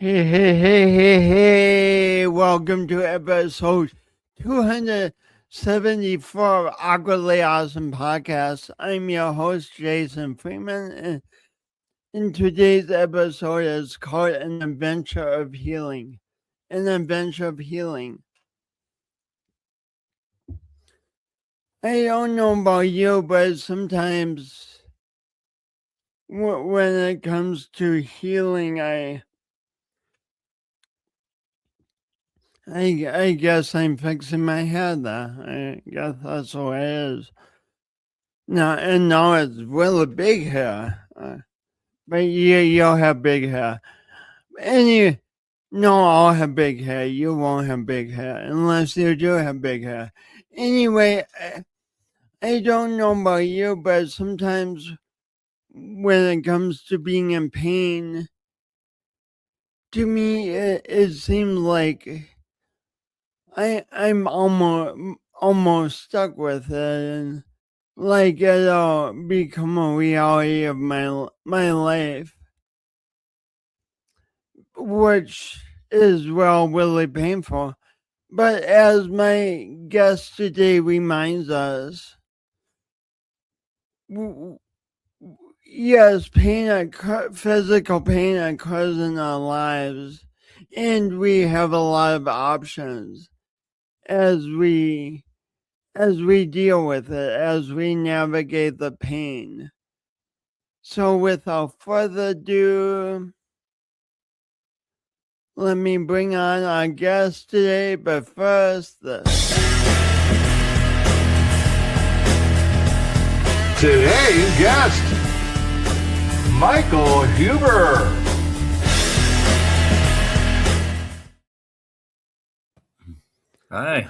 Hey, welcome to episode 274 of Awkwardly Awesome Podcast. I'm your host, Jason Freeman, and in today's episode is called An Adventure of Healing. An Adventure of Healing. I don't know about you, but sometimes when it comes to healing, I guess I'm fixing my head. I guess that's what it is. Now it's really big hair. But you'll have big hair. No, I'll have big hair. You won't have big hair unless you do have big hair. Anyway, I don't know about you, but sometimes when it comes to being in pain, to me it seems like I'm almost stuck with it, and like it'll become a reality of my life, which is really painful. But as my guest today reminds us, yes, physical pain occurs in our lives, and we have a lot of options as we deal with it, as we navigate the pain. So without further ado, let me bring on our guest today, but first, today's guest, Michael Huber. Hi.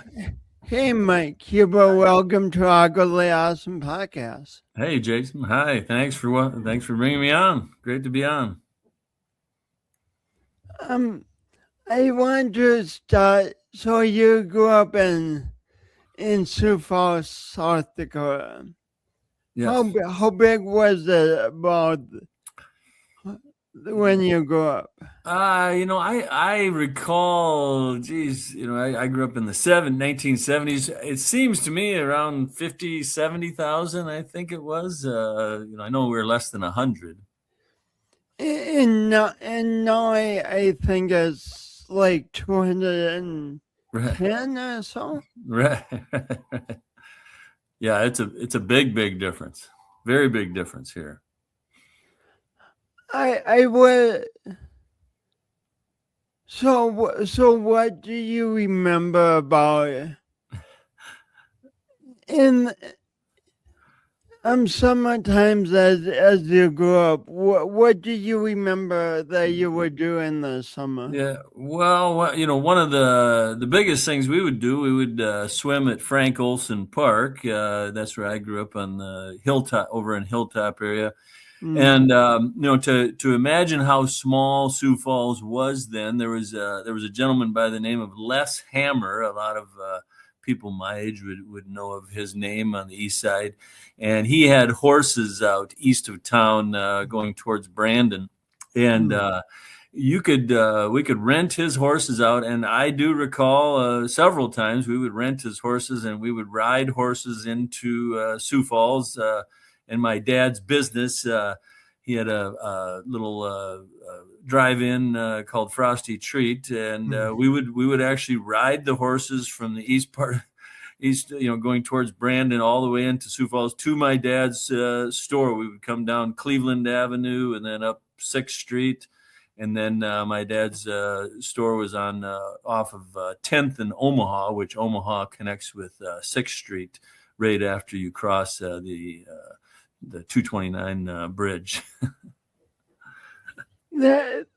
Hey, Mike Huber, welcome to Awkwardly Awesome Podcast. Hey, Jason. Hi. Thanks for bringing me on. Great to be on. I want to start. So you grew up in Sioux Falls, South Dakota. Yes. How big was it about when you grew up? I recall, I grew up in the 1970s. It seems to me around 50, 70,000, I think it was. I know we were less than 100. And now I think it's like 210 or so. Right. Yeah, it's a big difference. Very big difference here. I would. So what do you remember about sometimes as you grew up? What do you remember that you would do in the summer? Yeah, well, one of the biggest things we would do, we would swim at Frank Olson Park. That's where I grew up on the hilltop, over in Hilltop area. And to imagine how small Sioux Falls was then, there was a gentleman by the name of Les Hammer. A lot of people my age would know of his name on the east side, and he had horses out east of town going towards Brandon, and we could rent his horses out. And I do recall several times we would rent his horses and we would ride horses into Sioux Falls. In my dad's business, he had a little drive-in called Frosty Treat, and we would actually ride the horses from the east, going towards Brandon all the way into Sioux Falls to my dad's store. We would come down Cleveland Avenue and then up 6th Street, and then my dad's store was on off of 10th and Omaha, which Omaha connects with 6th Street right after you cross the 229 bridge. That's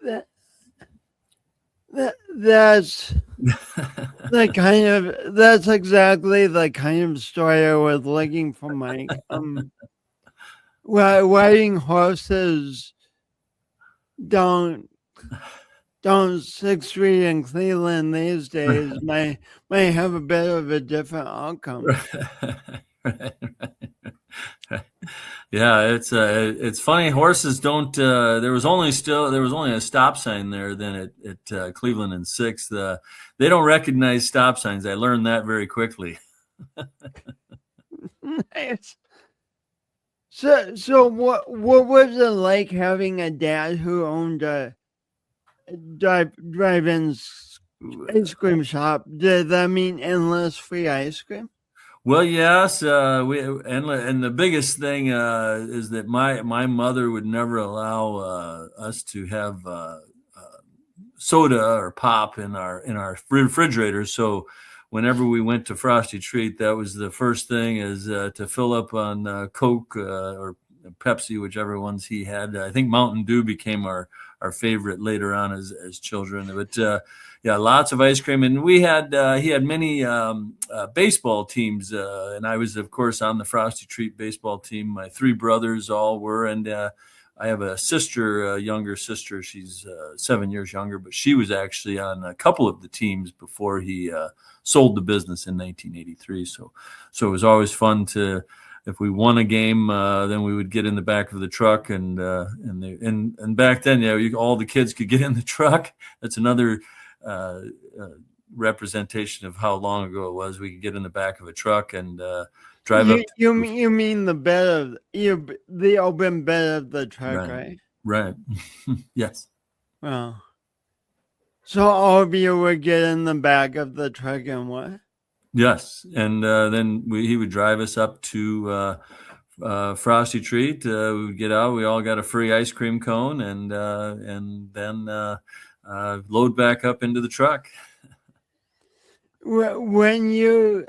that's exactly the kind of story I was looking for, Mike. Riding horses down 6th Street in Cleveland these days might have a bit of a different outcome. Right. Yeah, it's funny. Horses don't. There was only a stop sign there then at Cleveland and Sixth. They don't recognize stop signs. I learned that very quickly. Nice. So what was it like having a dad who owned a drive-in ice cream shop? Did that mean endless free ice cream? Well, yes, and the biggest thing is that my mother would never allow us to have soda or pop in our refrigerators. So whenever we went to Frosty Treat, that was the first thing is to fill up on Coke or Pepsi, whichever ones he had. I think Mountain Dew became our favorite later on as children. But yeah, lots of ice cream, and he had many baseball teams, and I was of course on the Frosty Treat baseball team. My three brothers all were, and I have a sister, a younger sister. She's 7 years younger, but she was actually on a couple of the teams before he sold the business in 1983. So it was always fun to. If we won a game, then we would get in the back of the truck, and back then, all the kids could get in the truck. That's another representation of how long ago it was. We could get in the back of a truck and drive up. You mean the bed of the open bed of the truck, right? Right. Yes. Well, so all of you would get in the back of the truck and what? Yes, and then he would drive us up to Frosty Treat. We would get out. We all got a free ice cream cone, and then load back up into the truck. When you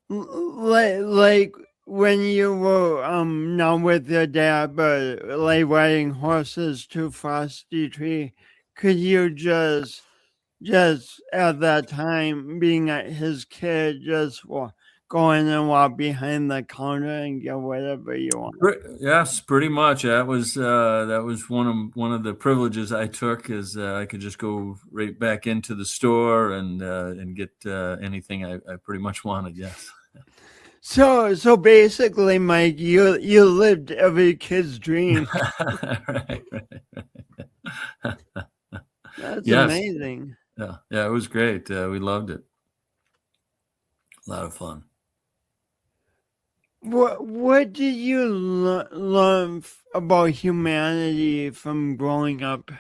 like when you were not with your dad, but like riding horses to Frosty Tree, could you just at that time, being his kid, just go in and walk behind the counter and get whatever you want? Yes, pretty much. That was one of the privileges I took, is I could just go right back into the store and get anything I pretty much wanted. Yes. So basically, Mike, you lived every kid's dream. Right. That's Yes. amazing. Yeah, it was great. We loved it. A lot of fun. What did you learn about humanity from growing up?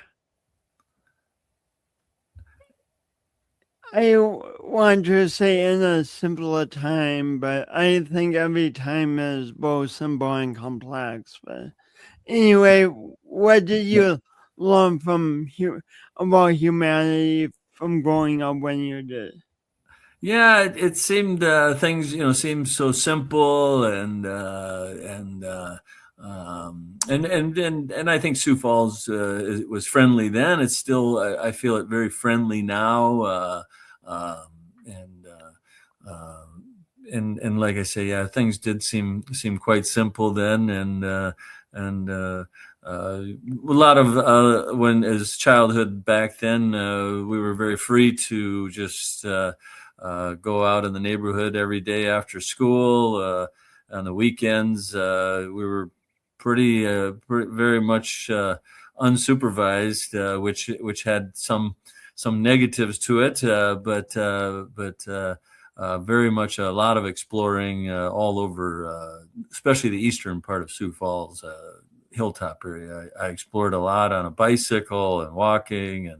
I want to say in a simpler time, but I think every time is both simple and complex. But anyway, what did you learn from about humanity from growing up when you did? Yeah, it seemed things seemed so simple, and I think Sioux Falls was friendly then. It's still I feel it very friendly now, and like I say, yeah, things did seem quite simple then, and a lot of when as childhood back then, we were very free to just go out in the neighborhood every day after school. On the weekends, we were pretty very much unsupervised, which had some negatives to it, but very much a lot of exploring all over, especially the eastern part of Sioux Falls, hilltop area. I explored a lot on a bicycle and walking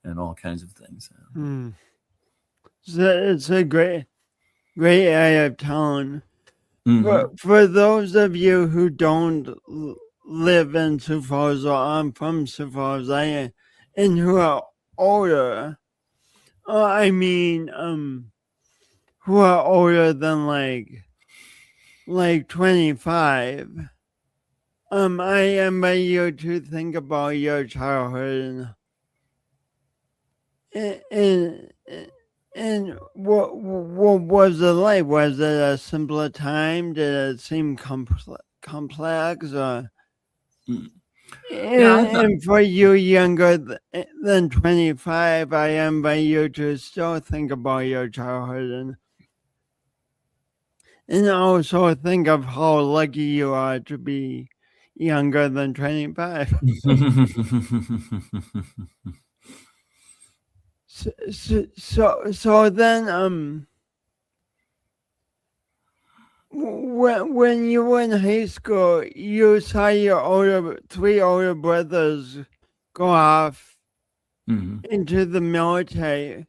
and all kinds of things. It's a great area of town. Mm-hmm. For those of you who don't live in Sioux Falls, or I'm from Sioux Falls, and who are older, I mean, who are older than like 25, I invite you to think about your childhood and what was it like? Was it a simpler time? Did it seem complex? Or and for you younger than 25, I invite you to still think about your childhood And also think of how lucky you are to be younger than 25. So then, when you were in high school, you saw your three older brothers go off Mhm. into the military.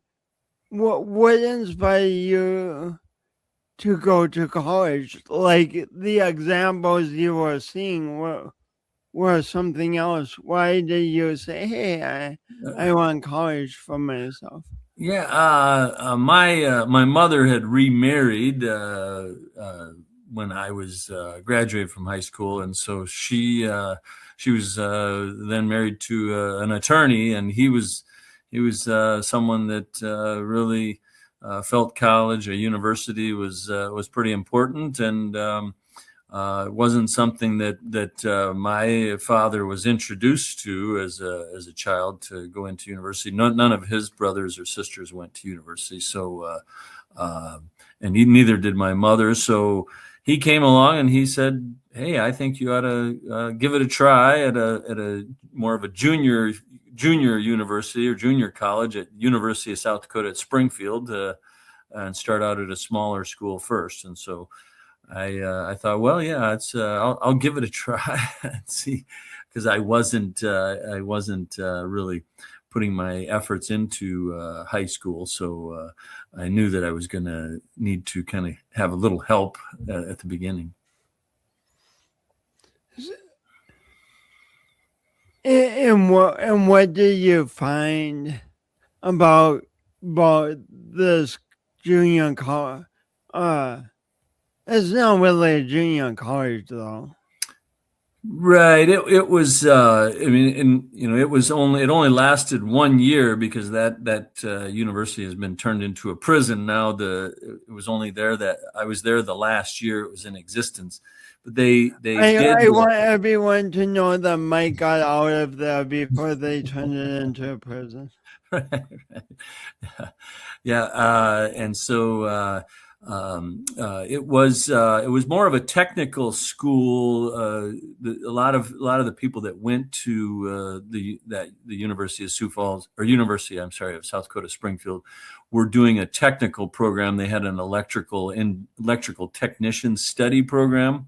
What inspired you to go to college? Like the examples you were seeing were something else. Why did you say, "Hey, I want college for myself"? Yeah, my mother had remarried when I was graduated from high school, and so she was then married to an attorney, and he was someone that really felt college or university was pretty important, and it wasn't something that my father was introduced to as a child to go into university. None of his brothers or sisters went to university, so and neither did my mother. So he came along and he said, "Hey, I think you ought to give it a try at a more of a junior university or junior college at University of South Dakota at Springfield, and start out at a smaller school first." And so I thought, well, yeah, I'll give it a try and see, because I wasn't really putting my efforts into high school, so I knew that I was going to need to kind of have a little help at the beginning. And what did you find about this junior college? It's not really a junior college though. Right. It was. I mean, it only lasted 1 year because that university has been turned into a prison now. It was only there that I was there the last year it was in existence, but they did. I want everyone to know that Mike got out of there before they turned it into a prison. Right, right. Yeah, and so it was more of a technical school. A lot of the people that went to the University of Sioux Falls, or University, I'm sorry, of South Dakota Springfield, were doing a technical program. They had an electrical technician study program.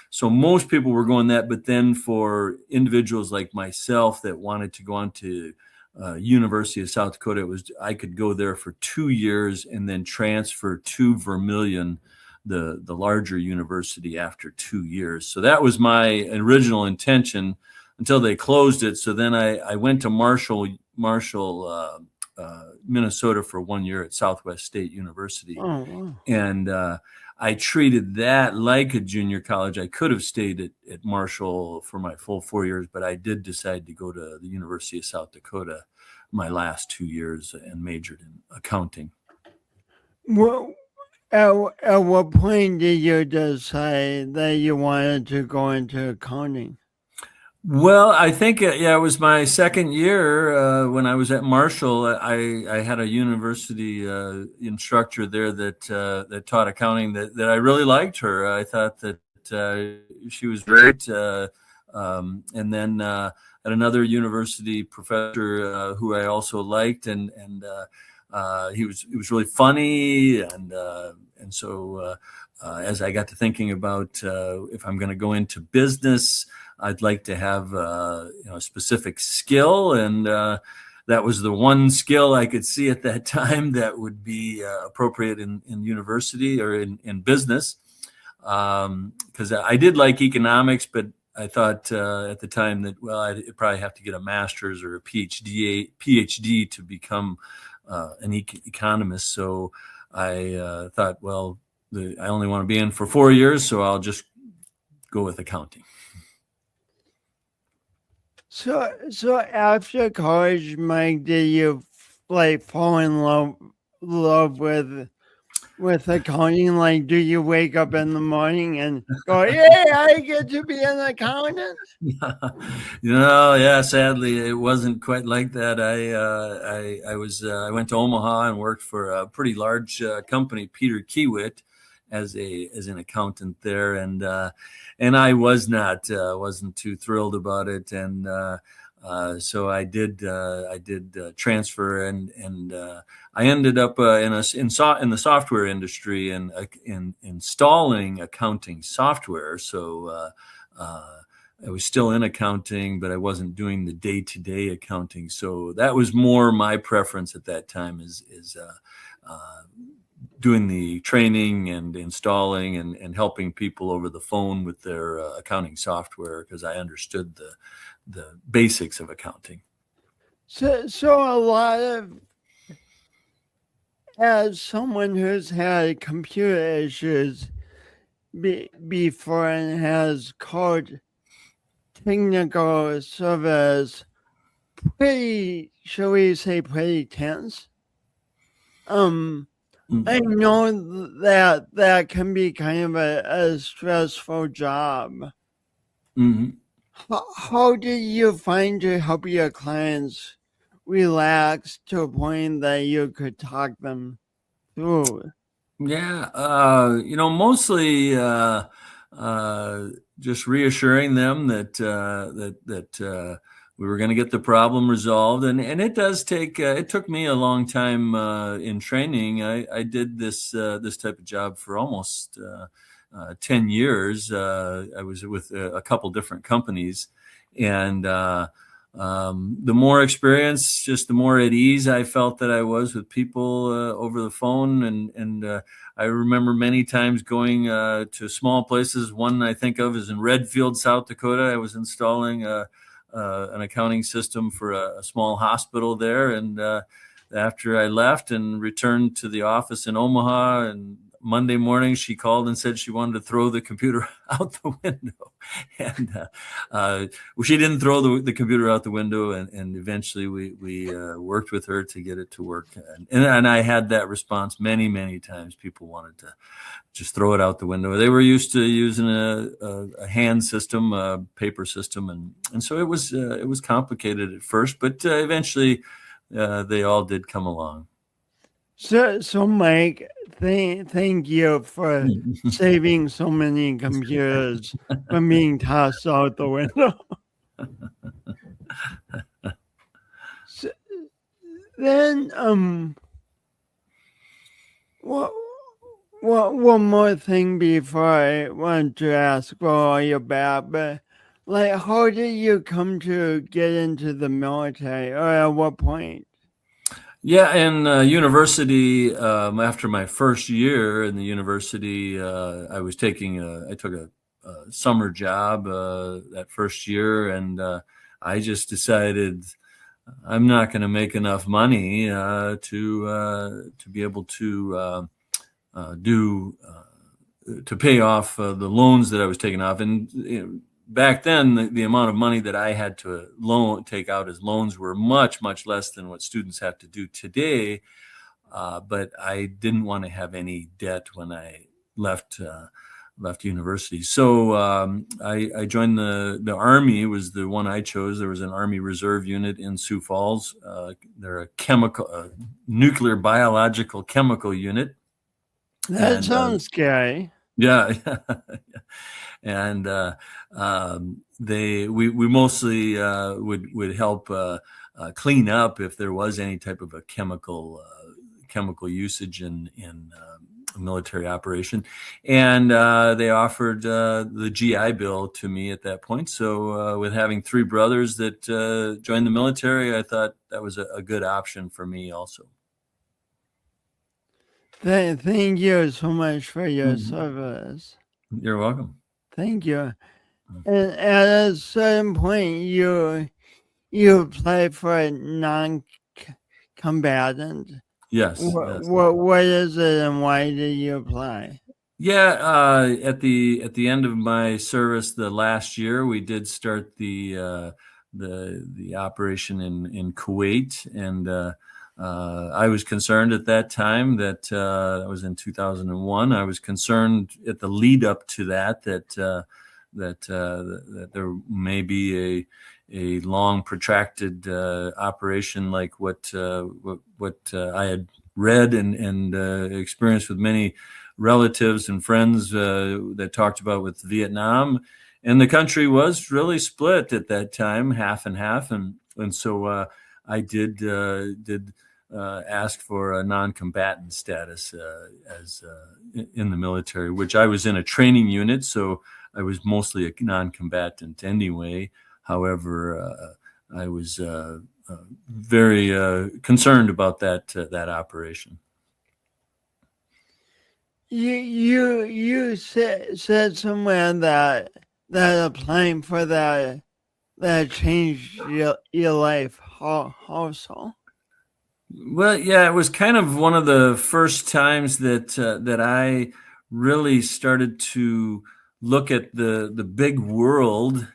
So most people were going that, but then for individuals like myself that wanted to go on to University of South Dakota, I could go there for 2 years and then transfer to Vermilion, the larger university, after 2 years. So that was my original intention until they closed it. So then I went to Marshall, Minnesota for 1 year at Southwest State University. Oh, wow. And I treated that like a junior college. I could have stayed at Marshall for my full 4 years, but I did decide to go to the University of South Dakota my last 2 years and majored in accounting. Well, at what point did you decide that you wanted to go into accounting? Well, I think it was my second year when I was at Marshall. I had a university instructor there that taught accounting that I really liked her. I thought that she was great. And then at another university professor who I also liked, and he was really funny, and so as I got to thinking about if I'm going to go into business, I'd like to have a specific skill, and that was the one skill I could see at that time that would be appropriate in university or in business, because I did like economics, but I thought at the time that, well, I'd probably have to get a master's or a PhD to become an economist. So I thought, well, I only want to be in for 4 years, so I'll just go with accounting. So after college, Mike, did you fall in love with accounting? Like, do you wake up in the morning and go, "Yeah, I get to be an accountant"? Yeah, sadly, it wasn't quite like that. I went to Omaha and worked for a pretty large company, Peter Kiewit, as an accountant there, and I wasn't too thrilled about it, and so I did transfer, and I ended up in the software industry and in installing accounting software. So I was still in accounting, but I wasn't doing the day-to-day accounting. So that was more my preference at that time, is doing the training and installing and helping people over the phone with their accounting software, because I understood the basics of accounting. So a lot of, as someone who's had computer issues before and has called technical service pretty, shall we say, pretty tense. I know that can be kind of a stressful job. Mm-hmm. How do you find to help your clients relax to a point that you could talk them through? Yeah, mostly just reassuring them that we were going to get the problem resolved, and it does take. It took me a long time in training. I did this type of job for almost 10 years. I was with a couple different companies, and the more experience, just the more at ease I felt that I was with people over the phone. And I remember many times going to small places. One I think of is in Redfield, South Dakota. I was installing an accounting system for a small hospital there. And after I left and returned to the office in Omaha, and Monday morning, she called and said she wanted to throw the computer out the window. And she didn't throw the computer out the window. And eventually we worked with her to get it to work. And I had that response many, many times. People wanted to just throw it out the window. They were used to using a hand system, a paper system. And so it was complicated at first, but eventually they all did come along. So Mike, thank you for saving so many computers from being tossed out the window. So, then, one more thing before I want to ask for all your back, but like, how did you come to get into the military, or at what point? Yeah, in university, after my first year in the university, I took a summer job that first year, and I just decided I'm not going to make enough money to be able to to pay off the loans that I was taking off. And back then, the amount of money that I had to take out as loans were much, much less than what students have to do today. But I didn't want to have any debt when I left university. So I joined the Army. Was the one I chose. There was an Army Reserve unit in Sioux Falls. They're a nuclear biological chemical unit. That sounds scary. Yeah. And we mostly would help clean up if there was any type of a chemical usage in a military operation. And they offered the GI Bill to me at that point. So with having three brothers that joined the military, I thought that was a good option for me also. Thank you so much for your service. You're welcome. Thank you. And at a certain point, you apply for a non-combatant. Yes. What is it, and why did you apply? Yeah, at the end of my service, the last year, we did start the operation in Kuwait, and I was concerned at that time that was in 2001. I was concerned at the lead up to that there may be a long protracted operation like what I had read and experienced with many relatives and friends that talked about with Vietnam, and the country was really split at that time, half and half, and so I did ask for a non-combatant status as in the military, which I was in a training unit, so I was mostly a non-combatant anyway. However, I was very concerned about that operation. You said somewhere that applying for that changed your life. How so? Well, yeah, it was kind of one of the first times that I really started to look at the big world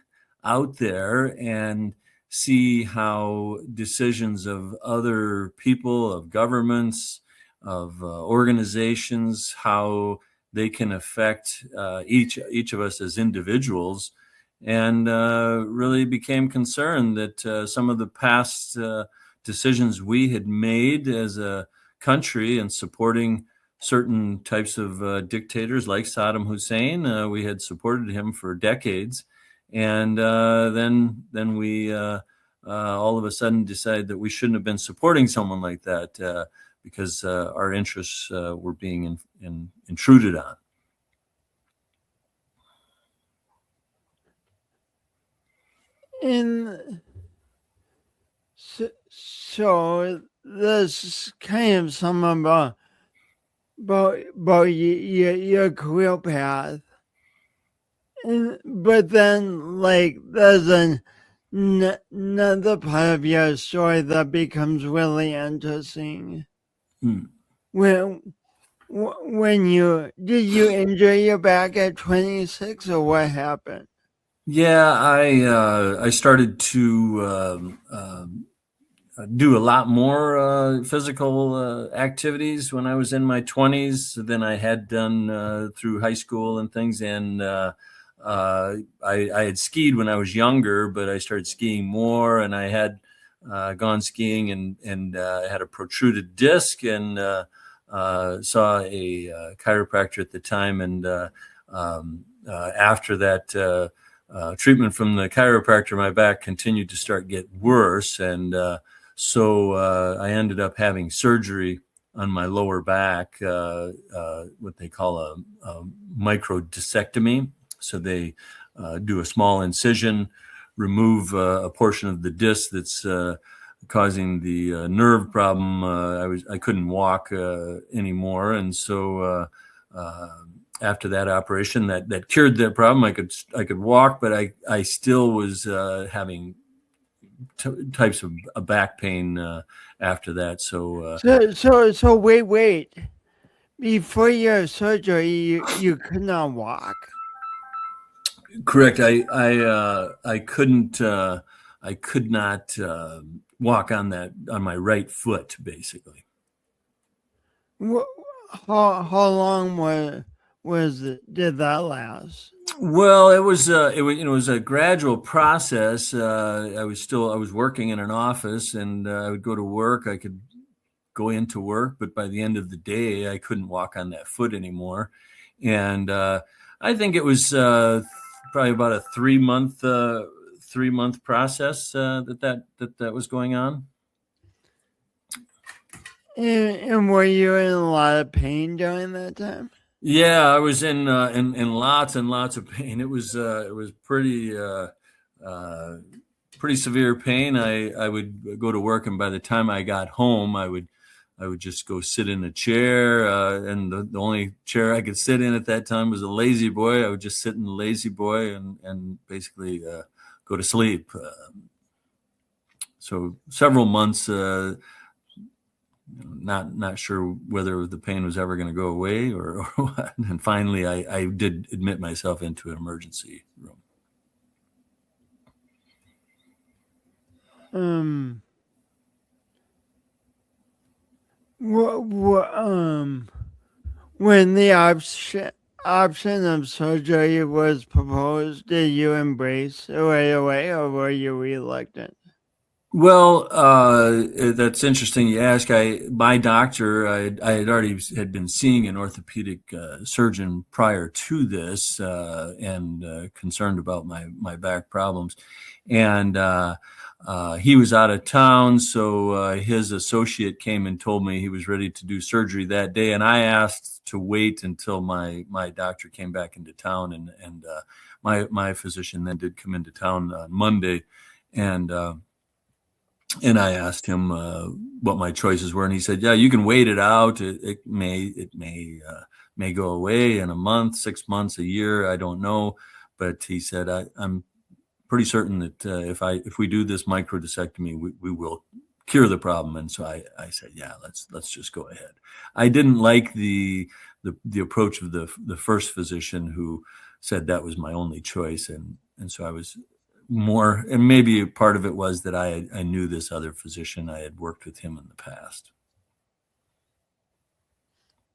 out there and see how decisions of other people, of governments, of organizations, how they can affect each of us as individuals, and really became concerned that some of the past decisions we had made as a country in supporting certain types of dictators like Saddam Hussein. We had supported him for decades, and then we all of a sudden decided that we shouldn't have been supporting someone like that because our interests were being intruded on. And so this kind of some about your career path, but then like there's another part of your story that becomes really interesting. When did you injure your back at 26, or what happened? Yeah, I started to do a lot more physical activities when I was in my 20s than I had done through high school and things. And I had skied when I was younger, but I started skiing more, and I had gone skiing and I had a protruded disc, and saw a chiropractor at the time. And after that treatment from the chiropractor, my back continued to start get worse, and so I ended up having surgery on my lower back, what they call a microdiscectomy. So they do a small incision, remove a portion of the disc that's causing the nerve problem. I couldn't walk anymore, and so after that operation, that cured that problem. I could walk, but I still was having types of back pain after that. So wait. Before your surgery, you could not walk. Correct. I couldn't. I could not walk on my right foot, basically. How long did that last? Well, it was a gradual process. I was working in an office, and I would go to work. I could go into work, but by the end of the day, I couldn't walk on that foot anymore. And I think it was probably about a 3-month process that was going on. And were you in a lot of pain during that time? Yeah, I was in lots and lots of pain. It was pretty severe pain. I would go to work, and by the time I got home, I would just go sit in a chair, and the only chair I could sit in at that time was a lazy boy. I would just sit in the lazy boy and basically go to sleep. So several months. Not sure whether the pain was ever going to go away or what. And finally, I did admit myself into an emergency room. When the option of surgery was proposed, did you embrace it right away, or were you reluctant? Well, that's interesting. You ask. My doctor, I had already had been seeing an orthopedic surgeon prior to this, and concerned about my back problems, and he was out of town, so his associate came and told me he was ready to do surgery that day, and I asked to wait until my doctor came back into town, and my physician then did come into town on Monday, and. And I asked him what my choices were, and he said, "Yeah, you can wait it out. It may go away in a month, 6 months, a year. I don't know." But he said, "I'm pretty certain that if we do this microdiscectomy, we will cure the problem." And so I said, "Yeah, let's just go ahead." I didn't like the approach of the first physician who said that was my only choice, and so I was more, and maybe part of it was that I knew this other physician. I had worked with him in the past.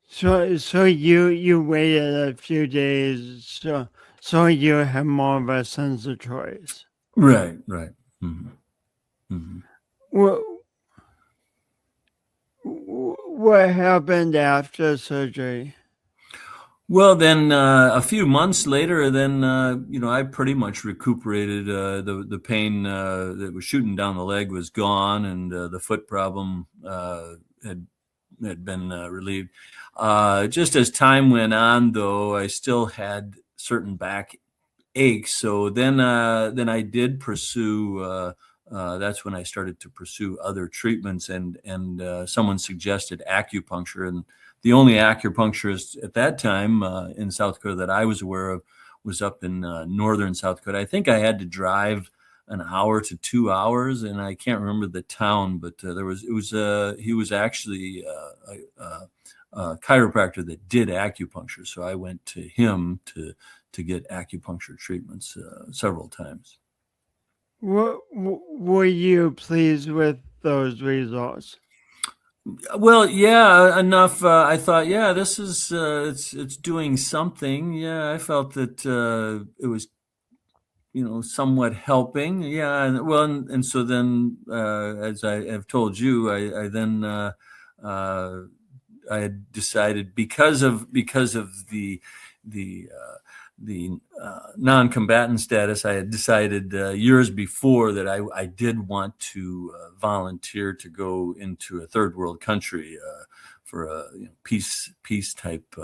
So you waited a few days, so you have more of a sense of choice. Right. Mm-hmm. Mm-hmm. What happened after surgery? Well, then a few months later, then I pretty much recuperated. The pain that was shooting down the leg was gone, and the foot problem had been relieved. Just as time went on, though, I still had certain back aches. So then I did pursue. That's when I started to pursue other treatments, and someone suggested acupuncture, and the only acupuncturist at that time in South Dakota that I was aware of was up in northern South Dakota. I think I had to drive an hour to 2 hours, and I can't remember the town, but he was actually a chiropractor that did acupuncture. So I went to him to get acupuncture treatments several times. Were you pleased with those results? Well, yeah, enough. I thought, yeah, this is it's doing something. Yeah, I felt that it was, somewhat helping. Yeah, and so then, as I have told you, I then I had decided because of the non-combatant status, I had decided years before that I did want to volunteer to go into a third world country for a peace type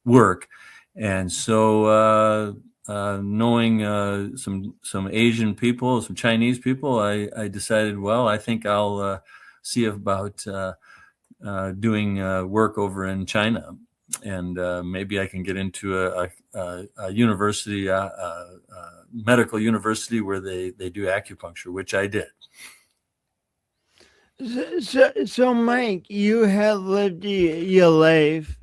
work, and so knowing some Asian people, some Chinese people, I decided, well, I think I'll see about doing work over in China, and maybe I can get into a university, medical university where they do acupuncture, which I did. So Mike, you have lived your life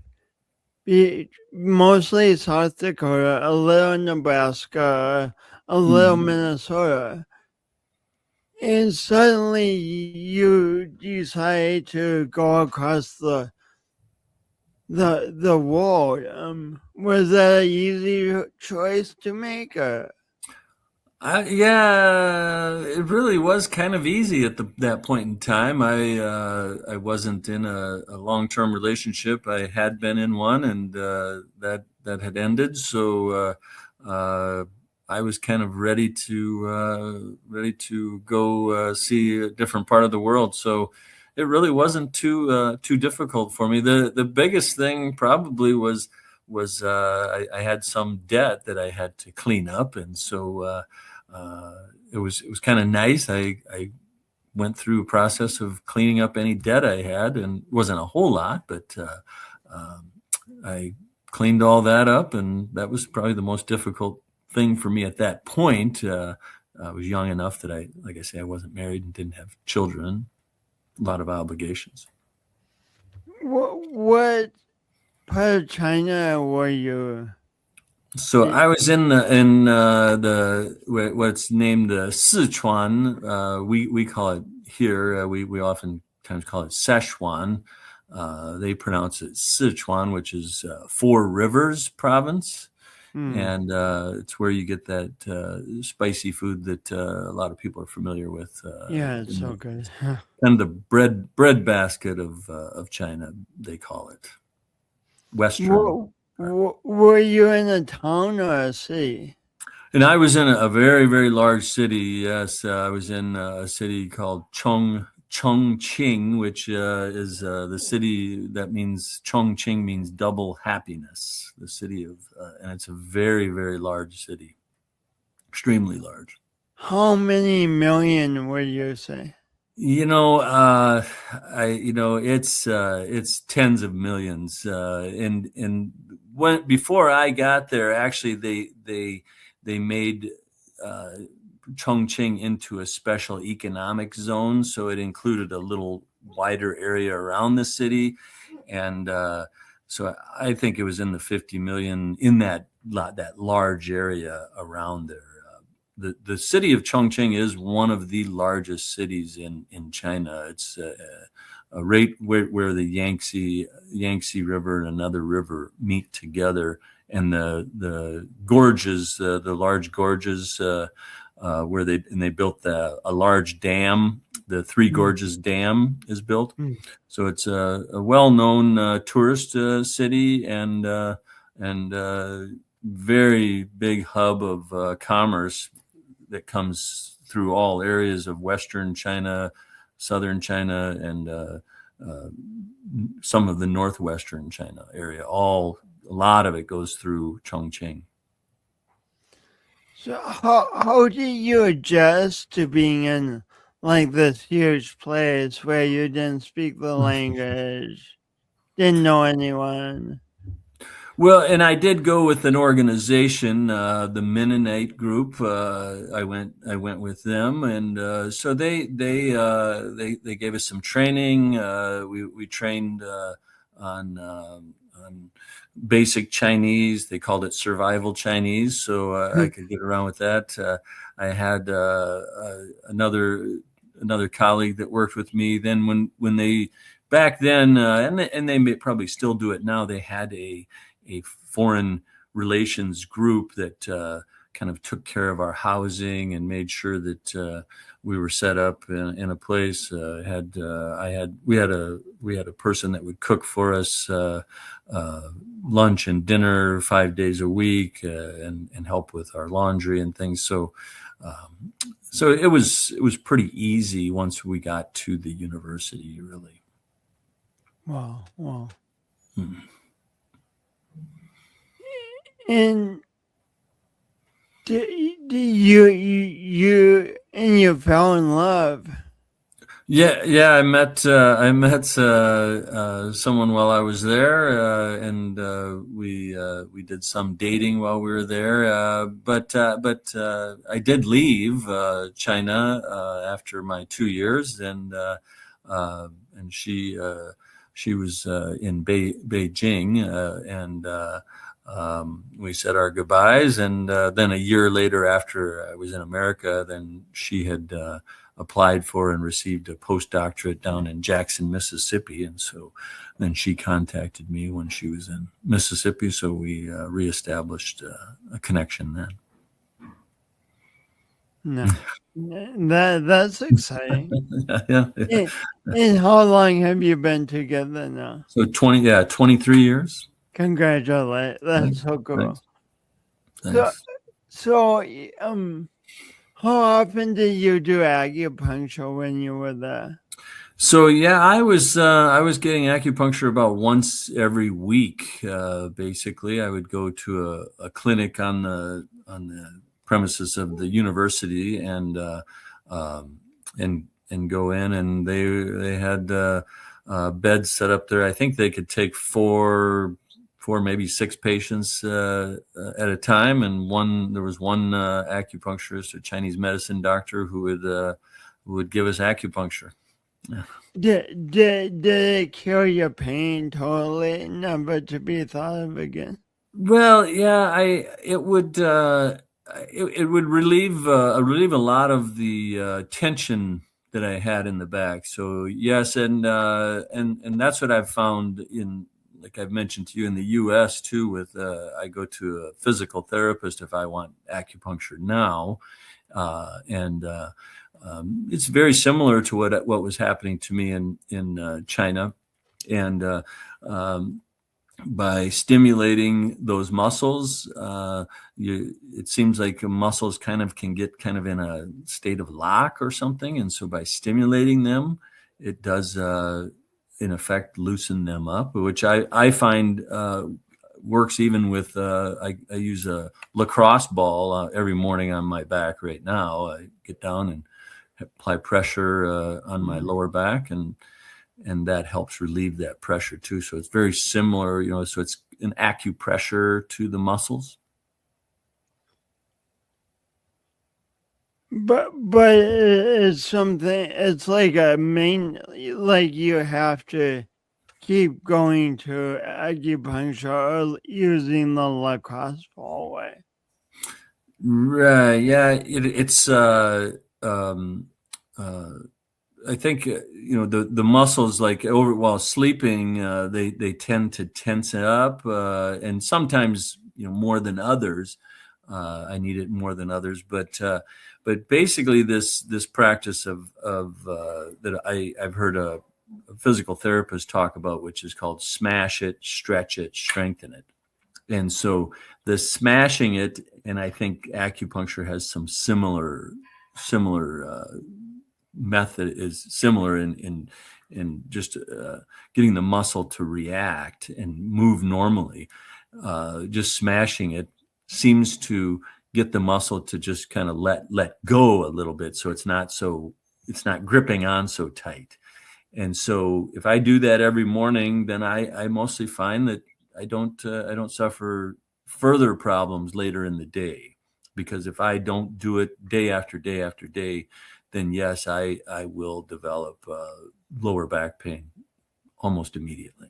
mostly South Dakota, a little Nebraska, a little Minnesota, and suddenly you decide to go across the world. Was that an easy choice to make? Yeah, it really was kind of easy at that point in time. I wasn't in a long-term relationship. I had been in one, and that had ended. So I was kind of ready to go see a different part of the world. So it really wasn't too difficult for me. The biggest thing probably was I had some debt that I had to clean up, and so it was kind of nice. I went through a process of cleaning up any debt I had, and it wasn't a whole lot, but I cleaned all that up, and that was probably the most difficult thing for me at that point. I was young enough that like I say, I wasn't married and didn't have children, a lot of obligations. What part of China were you? So I was in the what's named Sichuan. We call it here. We oftentimes call it Szechuan. They pronounce it Sichuan, which is Four Rivers province. and it's where you get that spicy food that a lot of people are familiar with. Yeah, it's so good. Kind of the bread basket of China, they call it. Western. Were you in a town or a city? And I was in a very, very large city. Yes, I was in a city called Chongqing, which is the city that means Chongqing means double happiness. The city of, and it's a very, very large city, extremely large. How many million would you say? It's tens of millions, and before I got there, actually they made Chongqing into a special economic zone, so it included a little wider area around the city, and so I think it was in the 50 million in that large area around there. The city of Chongqing is one of the largest cities in China. It's right where the Yangtze River and another river meet together, and the gorges, the large gorges, where they built a large dam. The Three Gorges Dam is built, so it's a well-known tourist city and very big hub of commerce that comes through all areas of Western China, Southern China, and some of the Northwestern China area. A lot of it goes through Chongqing. So how did you adjust to being in like this huge place where you didn't speak the language, didn't know anyone? Well, and I did go with an organization, the Mennonite group. I went with them, and so they gave us some training. We trained on basic Chinese. They called it survival Chinese, so I could get around with that. I had another colleague that worked with me. Then when they back then, and they may probably still do it now, they had a foreign relations group that kind of took care of our housing and made sure that we were set up in a place. We had a person that would cook for us lunch and dinner 5 days a week and help with our laundry and things. So it was pretty easy once we got to the university, really. Wow. And you fell in love? Yeah. I met someone while I was there, and we did some dating while we were there. But I did leave China after my 2 years, and she was in Beijing, and we said our goodbyes, and then a year later, after I was in America, then she had applied for and received a postdoctorate down in Jackson, Mississippi, and so then she contacted me when she was in Mississippi, so we reestablished a connection then. No, that's exciting. Yeah. And how long have you been together now? So 23 years. Congratulations. That's so cool. Thanks. So, how often did you do acupuncture when you were there? So yeah, I was getting acupuncture about once every week. Basically, I would go to a clinic on the premises of the university and go in, and they had beds set up there. I think they could take four, maybe 6 patients at a time, and there was one acupuncturist, a Chinese medicine doctor, who would give us acupuncture. Yeah. Did it cure your pain totally, never to be thought of again? Well, yeah, it would relieve a lot of the tension that I had in the back. So yes, and that's what I've found in like I've mentioned to you in the U.S. too, with I go to a physical therapist if I want acupuncture now, and it's very similar to what was happening to me in China, and by stimulating those muscles, it seems like muscles kind of can get kind of in a state of lock or something, and so by stimulating them, it does in effect loosen them up, which I find works even with I use a lacrosse ball every morning on my back right now. I get down and apply pressure on my lower back, and that helps relieve that pressure too. So it's very similar, so it's an acupressure to the muscles. But it's something, it's like like you have to keep going to acupuncture or using the lacrosse ball way. Right. Yeah. It's I think the muscles, like over while sleeping, they tend to tense up, and sometimes more than others. I need it more than others, but basically this practice of that I've heard a physical therapist talk about, which is called smash it, stretch it, strengthen it. And so the smashing it, and I think acupuncture has some similar method, is similar in just getting the muscle to react and move normally. Just smashing it seems to get the muscle to just kind of let go a little bit, so it's not gripping on so tight. And so if I do that every morning, then I mostly find that I don't suffer further problems later in the day, because if I don't do it day after day after day, then yes, I will develop lower back pain almost immediately.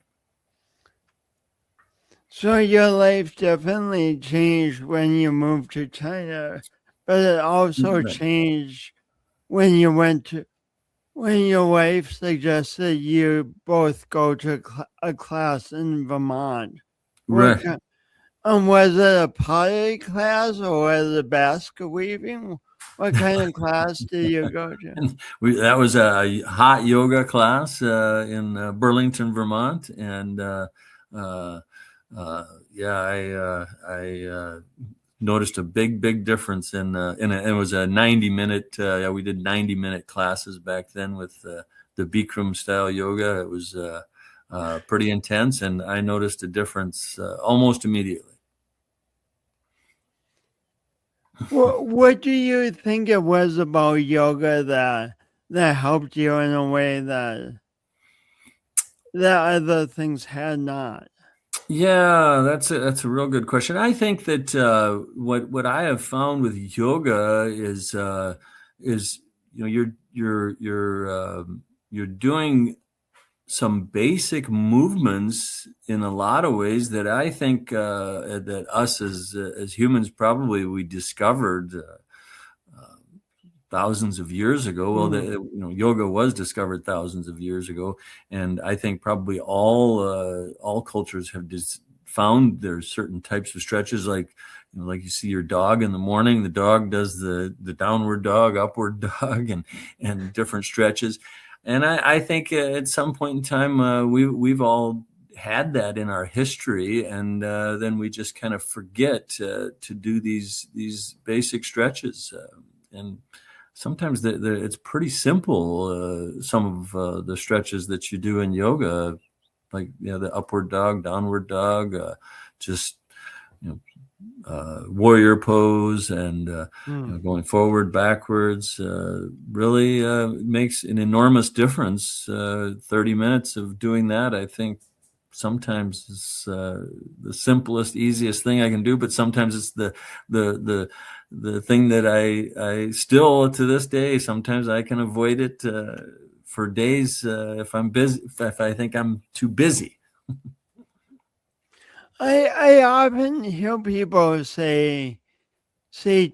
So your life definitely changed when you moved to China, but it also Right. changed when your wife suggested you both go to a class in Vermont. Right. Was it a pottery class or was it basket weaving? What kind of class did you go to? And that was a hot yoga class in Burlington, Vermont, and yeah, I noticed a big difference in it was a 90-minute. We did 90-minute classes back then with the Bikram style yoga. It was pretty intense, and I noticed a difference almost immediately. What do you think it was about yoga that helped you in a way that other things had not? Yeah, that's a real good question. I think that what I have found with yoga is you're doing some basic movements in a lot of ways that I think that us as humans probably we discovered thousands of years ago. Well, yoga was discovered thousands of years ago, and I think probably all cultures have just found there's certain types of stretches, like like you see your dog in the morning. The dog does the downward dog, upward dog, and different stretches. And I think at some point in time we've all had that in our history, and then we just kind of forget to do these basic stretches, and sometimes it's pretty simple. Some of the stretches that you do in yoga, like the upward dog, downward dog, just warrior pose, and going forward, backwards, really makes an enormous difference. 30 minutes of doing that, I think, sometimes is the simplest, easiest thing I can do, but sometimes it's the thing that I still to this day, sometimes I can avoid it for days if I'm busy, if I think I'm too busy. I often hear people say two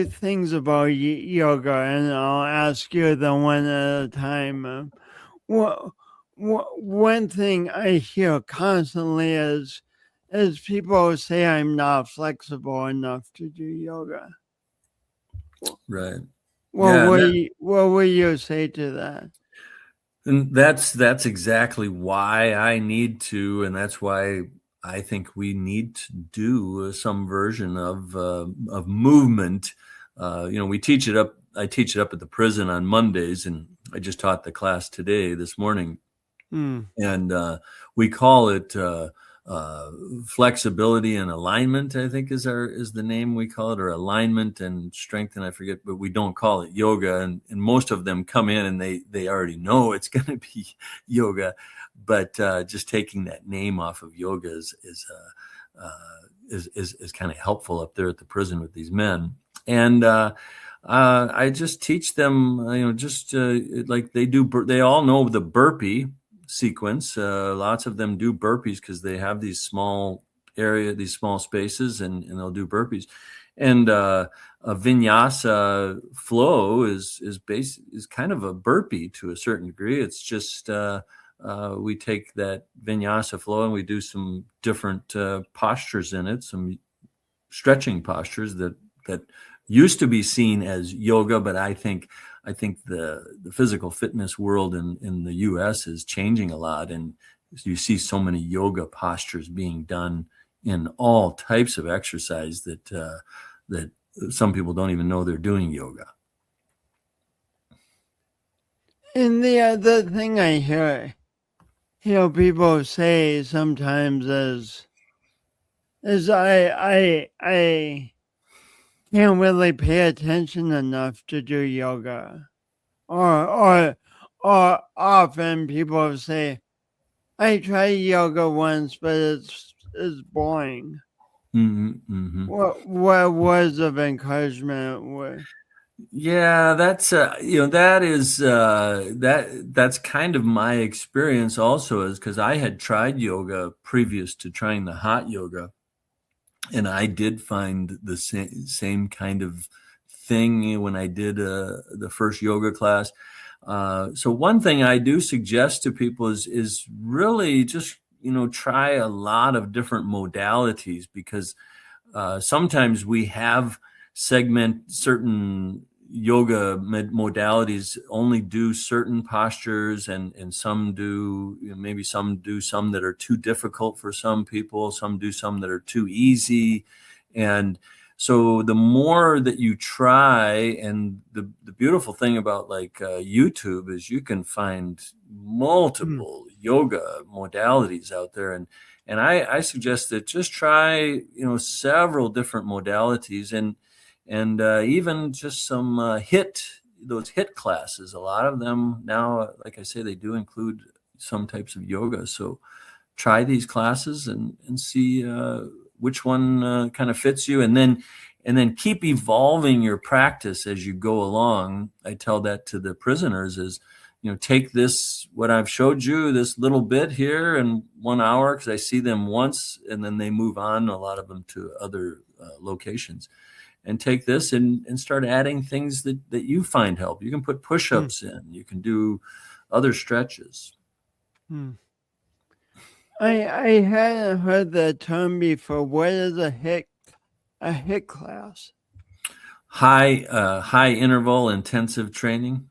things about yoga, and I'll ask you them one at a time. What one thing I hear constantly is people say I'm not flexible enough to do yoga. Right. What Yeah. will you say to that? And that's exactly why I need to, and that's why I think we need to do some version of movement. We teach it up. I teach it up at the prison on Mondays, and I just taught the class today, this morning, and we call it uh, flexibility and alignment. I think is the name we call it, or alignment and strength, and I forget, but we don't call it yoga. And most of them come in and they already know it's going to be yoga, but just taking that name off of yoga is kind of helpful up there at the prison with these men. And I just teach them, like they do. They all know the burpee sequence. Lots of them do burpees because they have these small spaces, and they'll do burpees. And a vinyasa flow is kind of a burpee to a certain degree. It's just we take that vinyasa flow and we do some different postures in it, some stretching postures that used to be seen as yoga, but I think the physical fitness world in the U.S. is changing a lot, and you see so many yoga postures being done in all types of exercise that some people don't even know they're doing yoga. And the other thing I hear people say sometimes is I can't really pay attention enough to do yoga, or often people say I tried yoga once, but it's boring. Mm-hmm. What words of encouragement? Yeah, that's that's kind of my experience also, is because I had tried yoga previous to trying the hot yoga, and I did find the same kind of thing when I did the first yoga class. So one thing I do suggest to people is really just try a lot of different modalities, because sometimes we have certain yoga modalities only do certain postures, and some do, maybe some do some that are too difficult for some people, some do some that are too easy. And so the more that you try, and the beautiful thing about like YouTube is you can find multiple yoga modalities out there, and I suggest that just try several different modalities, and even just some those HIIT classes. A lot of them now, like I say, they do include some types of yoga. So try these classes and see which one kind of fits you, and then keep evolving your practice as you go along. I tell that to the prisoners is, take this, what I've showed you, this little bit here in 1 hour, because I see them once and then they move on, a lot of them, to other locations, and take this and start adding things that you find help. You can put push-ups in, you can do other stretches. I hadn't heard that term before. What is a HIIT class? High interval intensive training.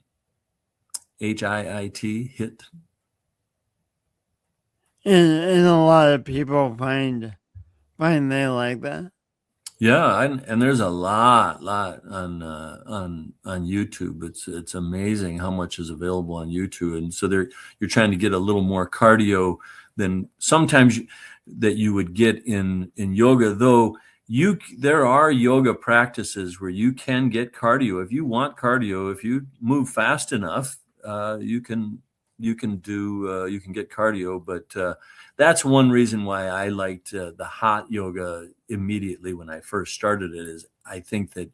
HIIT, HIIT. And a lot of people find they like that. Yeah, and there's a lot on YouTube. It's amazing how much is available on YouTube, and so you're trying to get a little more cardio than sometimes that you would get in yoga. Though there are yoga practices where you can get cardio if you want cardio. If you move fast enough, you can get cardio. But that's one reason why I liked the hot yoga immediately when I first started it. Is I think that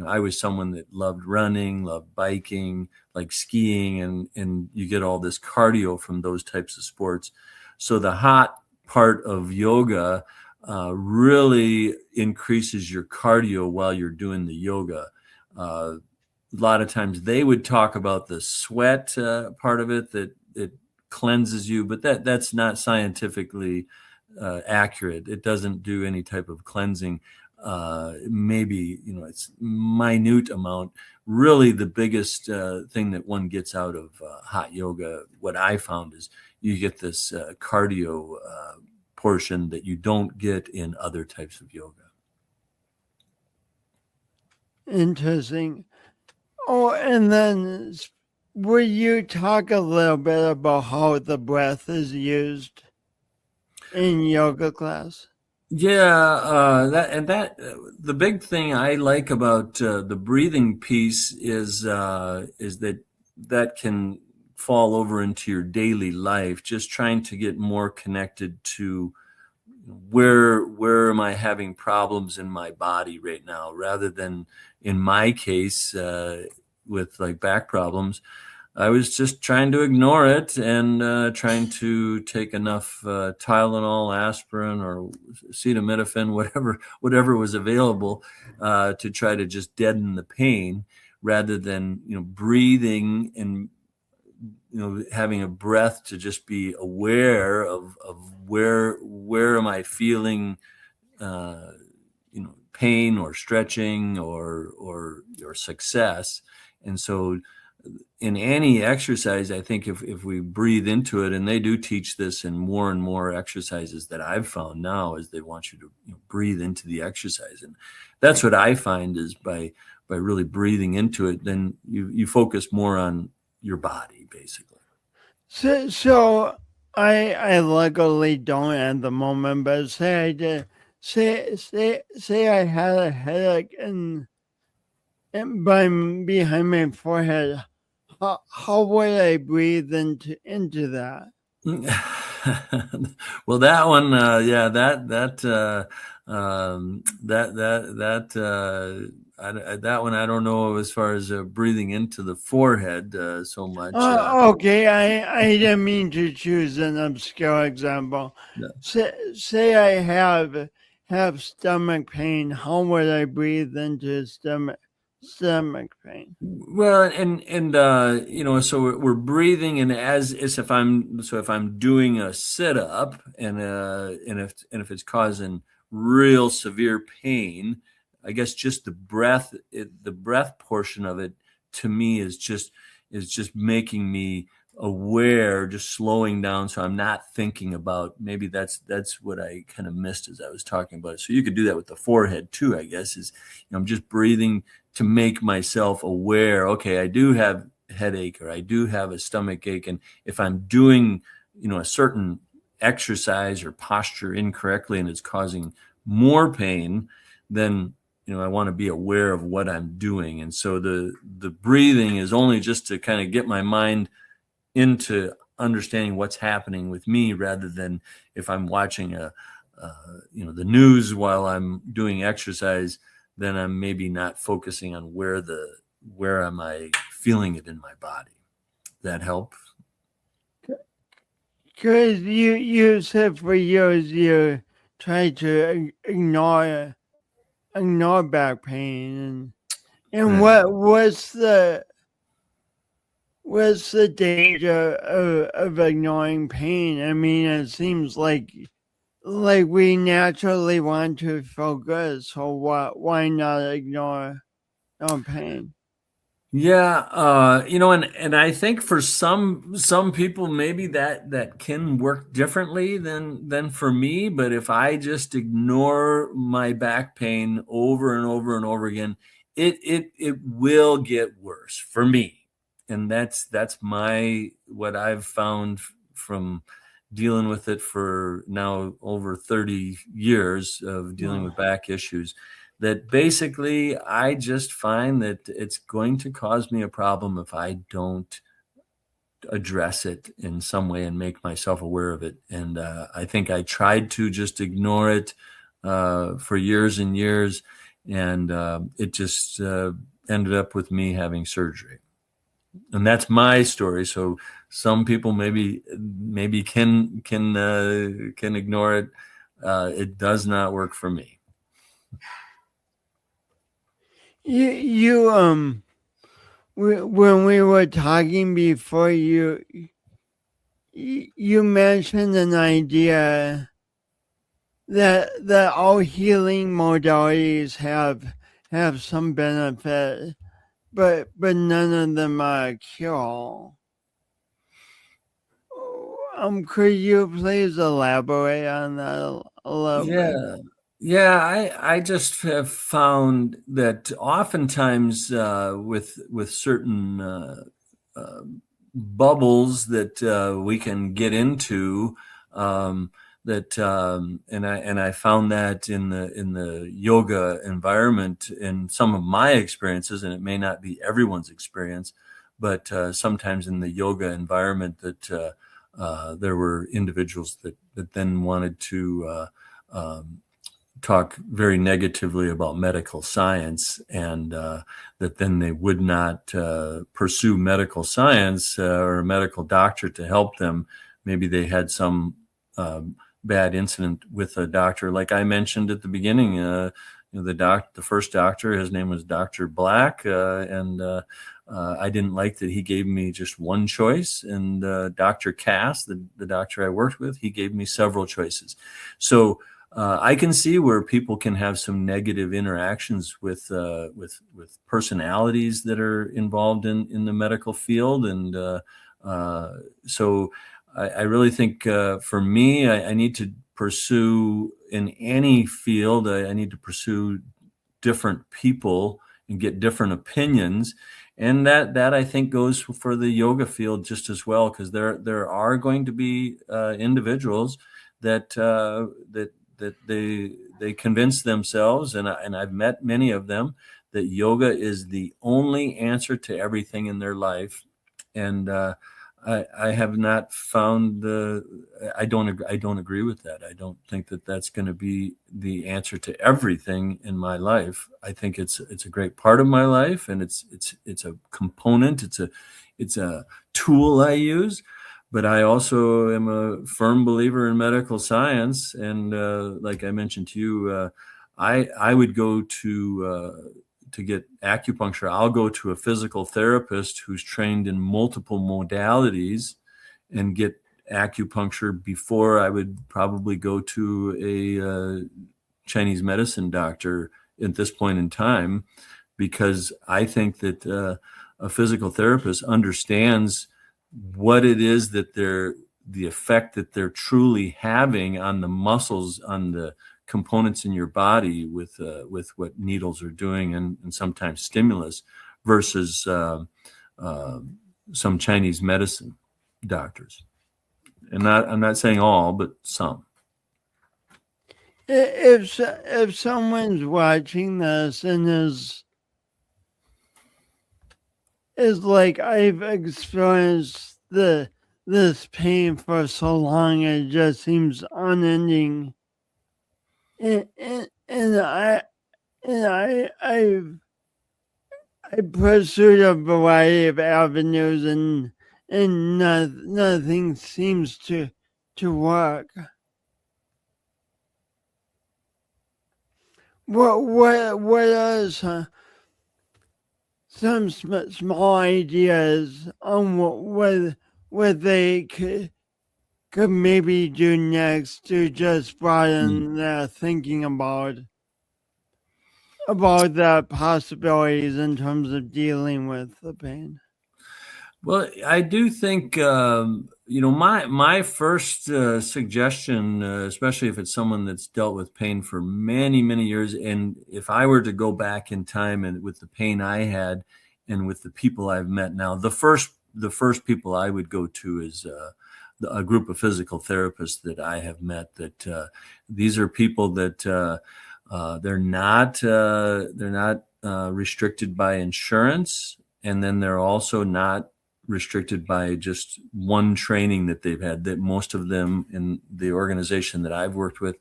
I was someone that loved running, loved biking, like skiing, and you get all this cardio from those types of sports. So the hot part of yoga really increases your cardio while you're doing the yoga. A lot of times they would talk about the sweat part of it, that it cleanses you, but that's not scientifically accurate. It doesn't do any type of cleansing. Maybe, it's minute amount. Really, the biggest thing that one gets out of hot yoga, what I found, is you get this cardio portion that you don't get in other types of yoga. Interesting. Oh, and then will you talk a little bit about how the breath is used in yoga class? Yeah, the big thing I like about the breathing piece is that can fall over into your daily life. Just trying to get more connected to where am I having problems in my body right now, rather than in my case with like back problems. I was just trying to ignore it and trying to take enough Tylenol, aspirin, or acetaminophen, whatever was available, to try to just deaden the pain, rather than breathing and having a breath to just be aware of where am I feeling pain or stretching or success. And so in any exercise, I think if we breathe into it, and they do teach this in more and more exercises that I've found now, is they want you to breathe into the exercise. And that's what I find, is by really breathing into it, then you focus more on your body, basically. So I luckily don't at the moment, but say I did, say I had a headache and behind my forehead. How would I breathe into that? Well, that one, yeah, that one I don't know as far as breathing into the forehead so much. Okay, I didn't mean to choose an obscure example. No. Say I have stomach pain. How would I breathe into stomach pain? Well, and so we're breathing, and as if I'm doing a sit up, and if it's causing real severe pain, I guess just the breath portion of it, to me, is just making me aware, just slowing down, so I'm not thinking about. Maybe that's what I kind of missed as I was talking about it. So you could do that with the forehead too, I guess, is I'm just breathing to make myself aware, okay, I do have headache, or I do have a stomach ache. And if I'm doing, a certain exercise or posture incorrectly and it's causing more pain, then, I want to be aware of what I'm doing. And so the breathing is only just to kind of get my mind into understanding what's happening with me, rather than if I'm watching the news while I'm doing exercise, then I'm maybe not focusing on where am I feeling it in my body. That help? Because you said for years you tried to ignore back pain, and Right. what's the danger of ignoring pain? I mean, it seems like we naturally want to feel good, so why not ignore pain? Yeah, and I think for some people, maybe that can work differently than for me. But if I just ignore my back pain over and over and over again, it will get worse for me. And that's what I've found from dealing with it for now over 30 years of dealing with back issues, that basically I just find that it's going to cause me a problem if I don't address it in some way and make myself aware of it. And I think I tried to just ignore it for years and years, and it just ended up with me having surgery. And that's my story. So some people maybe can ignore it. It does not work for me. When we were talking before, you you mentioned an idea that all healing modalities have some benefit, but none of them are cure all. Could you please elaborate on that a little bit? Yeah, I just have found that oftentimes with certain bubbles that we can get into, and I found that in the yoga environment in some of my experiences, and it may not be everyone's experience, but sometimes in the yoga environment that there were individuals that then wanted to talk very negatively about medical science, and that then they would not pursue medical science or a medical doctor to help them. Maybe they had some bad incident with a doctor, like I mentioned at the beginning. The first doctor, his name was Dr. Black, and I didn't like that he gave me just one choice. And Dr. Cass, the doctor I worked with, he gave me several choices. So I can see where people can have some negative interactions with personalities that are involved in the medical field, and so I really think for me, I need to pursue in any field. I need to pursue different people and get different opinions, and that I think goes for the yoga field just as well, because there are going to be individuals that they convince themselves, and I've met many of them, that yoga is the only answer to everything in their life, and I have not found I don't agree with that. I don't think that that's going to be the answer to everything in my life. I think it's a great part of my life, and it's a component. It's a tool I use. But I also am a firm believer in medical science, and like I mentioned to you, I would go to get acupuncture. I'll go to a physical therapist who's trained in multiple modalities and get acupuncture before I would probably go to a Chinese medicine doctor at this point in time, because I think that a physical therapist understands what it is that the effect that they're truly having on the muscles, on the components in your body with what needles are doing, and sometimes stimulus, versus some Chinese medicine doctors. And I'm not saying all, but some. If someone's watching this and is like, I've experienced this pain for so long, it just seems unending, and I pursued a variety of avenues, and nothing seems to work. What are some small ideas on what they could maybe do next to just broaden their thinking about the possibilities in terms of dealing with the pain? Well, I do think my first suggestion, especially if it's someone that's dealt with pain for many years, and if I were to go back in time and with the pain I had and with the people I've met now, the first people I would go to is a group of physical therapists that I have met. That these are people that they're not restricted by insurance, and then they're also not restricted by just one training that they've had. That most of them in the organization that I've worked with,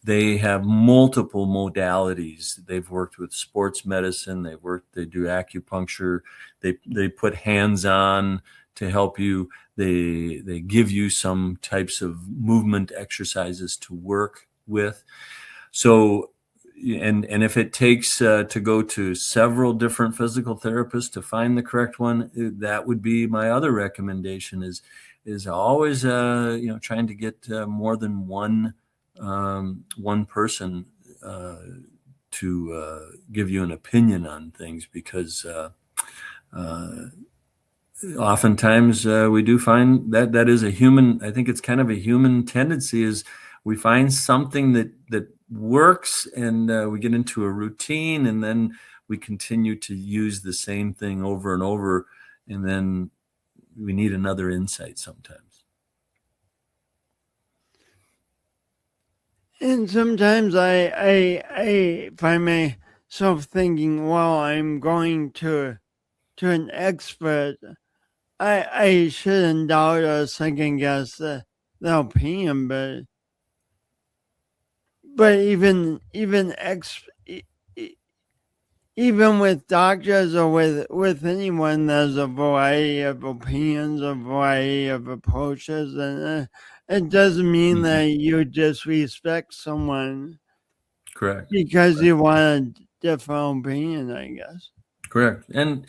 they have multiple modalities. They've worked with sports medicine. They do acupuncture. They put hands on to help you. They give you some types of movement exercises to work with. So and if it takes to go to several different physical therapists to find the correct one, that would be my other recommendation. Is always trying to get more than one person to give you an opinion on things, because oftentimes we do find that is a human. I think it's kind of a human tendency, is we find something that works, and we get into a routine, and then we continue to use the same thing over and over, and then we need another insight sometimes. And sometimes I find myself thinking, well, I'm going to an expert. I shouldn't doubt or second guess the opinion, but even even with doctors or with anyone, there's a variety of opinions, a variety of approaches, and it doesn't mean that you disrespect someone. Correct. Because you want a different opinion, I guess. Correct. And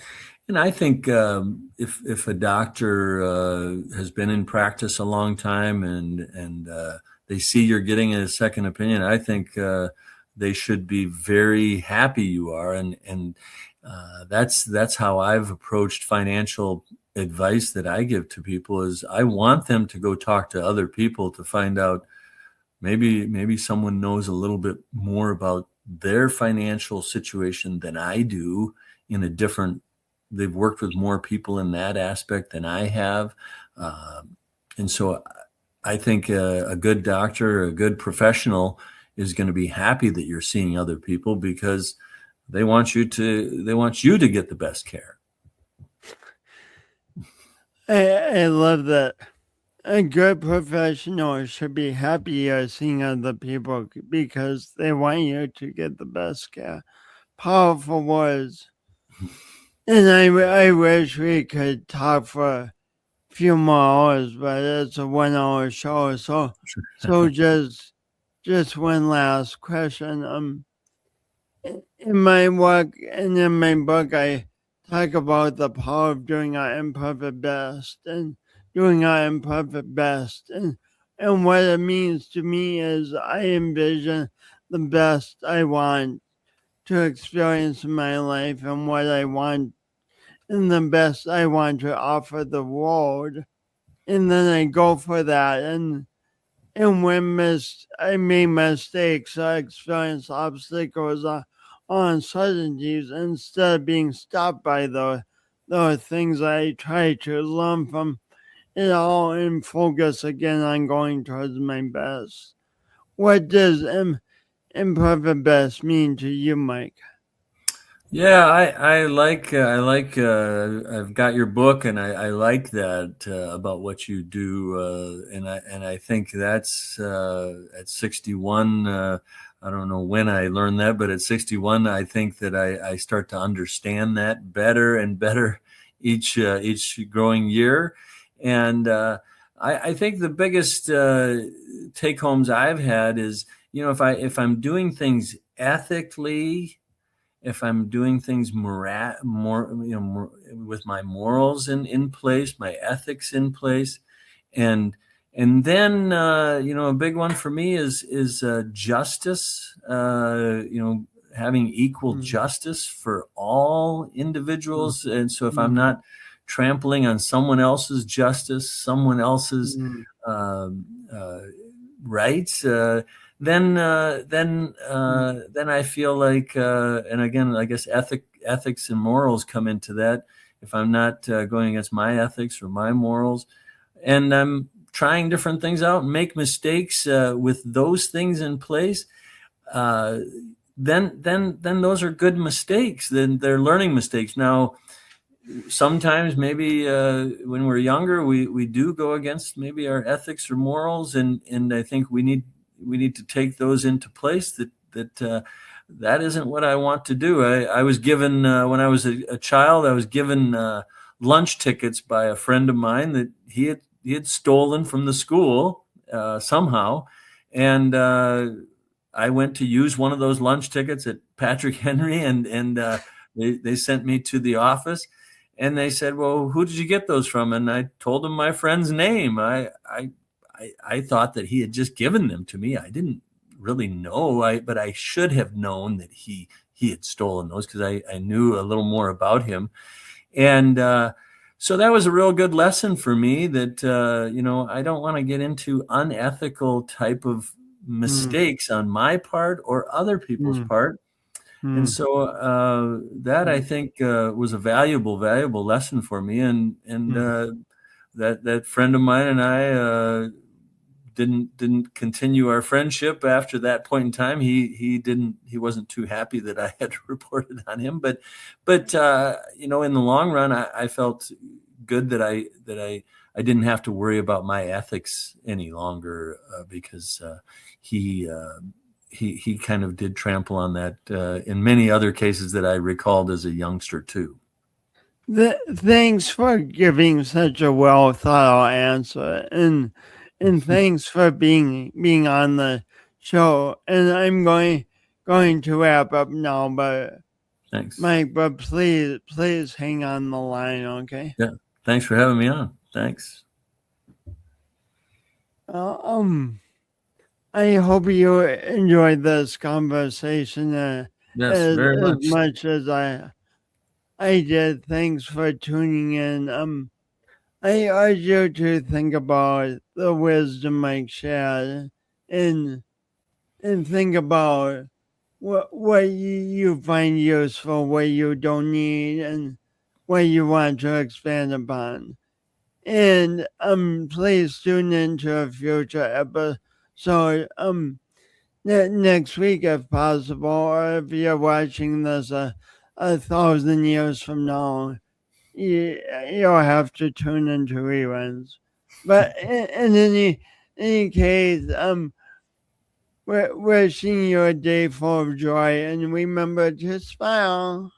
I think if a doctor has been in practice a long time, and they see you're getting a second opinion, I think they should be very happy you are. And that's how I've approached financial advice that I give to people. Is I want them to go talk to other people to find out maybe someone knows a little bit more about their financial situation than I do. They've worked with more people in that aspect than I have. And so I think a good doctor, a good professional is going to be happy that you're seeing other people, because they want you to get the best care. I love that. A good professional should be happy you're seeing other people because they want you to get the best care. Powerful words. And I wish we could talk for a few more hours, but it's a 1 hour show. So just one last question. In my work and in my book, I talk about the power of doing our imperfect best, and doing our imperfect best. And what it means to me is I envision the best I want to experience in my life, and what I want, and the best I want to offer the world. And then I go for that. And when I make mistakes, I experience obstacles or uncertainties, instead of being stopped by the things, I try to learn from it all and focus again on going towards my best. What does imperfect best mean to you, Mike? Yeah, I like I've got your book, and I like that about what you do, and I think that's at 61. I don't know when I learned that, but at 61, I think that I start to understand that better and better each growing year. And I think the biggest take homes I've had is, if I'm doing things ethically, if I'm doing things more with my morals in place, my ethics in place, and then a big one for me is justice. Having equal justice for all individuals, and so if I'm not trampling on someone else's justice, someone else's rights, then I feel like, and again, I guess ethics and morals come into that. If I'm not going against my ethics or my morals, and I'm trying different things out and make mistakes with those things in place, then those are good mistakes. Then they're learning mistakes. Now, sometimes maybe when we're younger, we do go against maybe our ethics or morals, and I think we need to take those into place. That isn't what I want to do. I was given when I was a child, I was given lunch tickets by a friend of mine that he had stolen from the school somehow, and I went to use one of those lunch tickets at Patrick Henry, and they sent me to the office, and they said, "Well, who did you get those from?" And I told them my friend's name. I thought that he had just given them to me. I didn't really know, but I should have known that he had stolen those, because I knew a little more about him. And so that was a real good lesson for me, that I don't want to get into unethical type of mistakes on my part or other people's part. And so that, I think, was a valuable lesson for me. And that friend of mine and I didn't continue our friendship after that point in time. He wasn't too happy that I had reported on him, but in the long run, I felt good that I didn't have to worry about my ethics any longer, because he kind of did trample on that in many other cases that I recalled as a youngster too. Thanks for giving such a well thought out answer, and thanks for being on the show. And I'm going to wrap up now, but Thanks, Mike, but please hang on the line, okay? Yeah, thanks for having me on. Thanks. I hope you enjoyed this conversation Yes, as very much. much as I did. Thanks for tuning in. I urge you to think about the wisdom Mike shared, and think about what you find useful, what you don't need, and what you want to expand upon. And please tune into a future episode next week if possible, or if you're watching this a 1,000 years from now, you'll have to tune into reruns. But in any case, we're wishing you a day full of joy, and remember to smile.